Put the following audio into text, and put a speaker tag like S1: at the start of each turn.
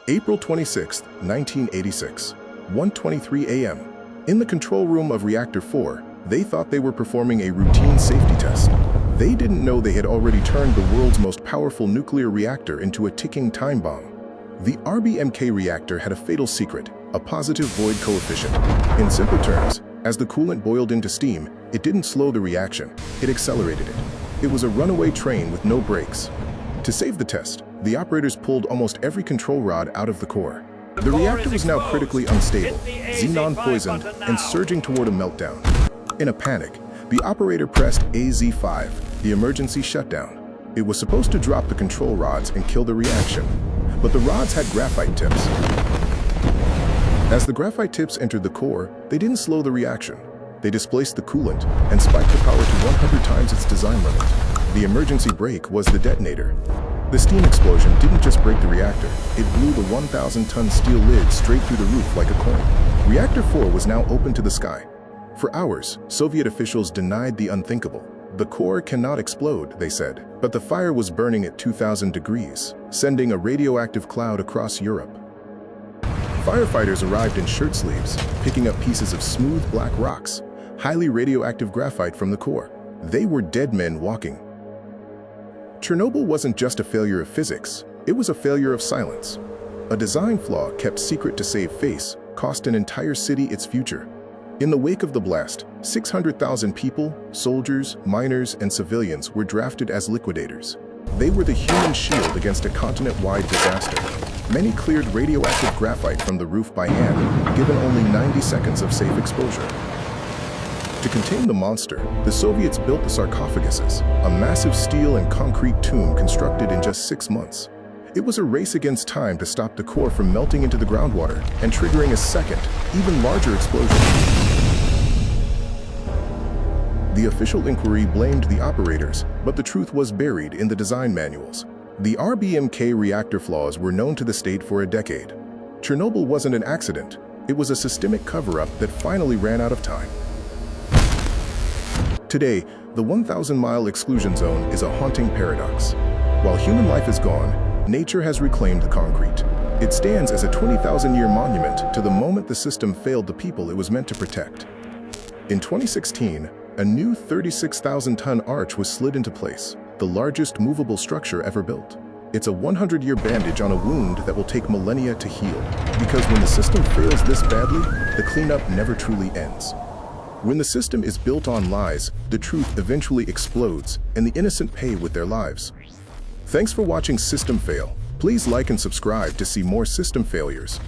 S1: April 26, 1986, 1:23 a.m. In the control room of Reactor 4, they thought they were performing a routine safety test. They didn't know they had already turned the world's most powerful nuclear reactor into a ticking time bomb. The RBMK reactor had a fatal secret, a positive void coefficient. In simple terms, as the coolant boiled into steam, it didn't slow the reaction, it accelerated it. It was a runaway train with no brakes. To save the test, the operators pulled almost every control rod out of the core. The reactor was now critically unstable, xenon poisoned, and surging toward a meltdown. In a panic, the operator pressed AZ5, the emergency shutdown. It was supposed to drop the control rods and kill the reaction, but the rods had graphite tips. As the graphite tips entered the core, they didn't slow the reaction. They displaced the coolant and spiked the power to 100 times its design limit. The emergency brake was the detonator. The steam explosion didn't just break the reactor, it blew the 1,000-ton steel lid straight through the roof like a coin. Reactor 4 was now open to the sky. For hours, Soviet officials denied the unthinkable. The core cannot explode, they said, but the fire was burning at 2,000 degrees, sending a radioactive cloud across Europe. Firefighters arrived in shirt sleeves, picking up pieces of smooth black rocks, highly radioactive graphite from the core. They were dead men walking. Chernobyl wasn't just a failure of physics, it was a failure of silence. A design flaw kept secret to save face cost an entire city its future. In the wake of the blast, 600,000 people, soldiers, miners, and civilians were drafted as liquidators. They were the human shield against a continent-wide disaster. Many cleared radioactive graphite from the roof by hand, given only 90 seconds of safe exposure. To contain the monster, the Soviets built the sarcophaguses, a massive steel and concrete tomb constructed in just 6 months. It was a race against time to stop the core from melting into the groundwater and triggering a second, even larger explosion. The official inquiry blamed the operators, but the truth was buried in the design manuals. The RBMK reactor flaws were known to the state for a decade. Chernobyl wasn't an accident, it was a systemic cover-up that finally ran out of time. Today, the 1,000-mile exclusion zone is a haunting paradox. While human life is gone, nature has reclaimed the concrete. It stands as a 20,000-year monument to the moment the system failed the people it was meant to protect. In 2016, a new 36,000-ton arch was slid into place, the largest movable structure ever built. It's a 100-year bandage on a wound that will take millennia to heal, because when the system fails this badly, the cleanup never truly ends. When the system is built on lies, the truth eventually explodes, and the innocent pay with their lives. Thanks for watching System Fail. Please like and subscribe to see more system failures.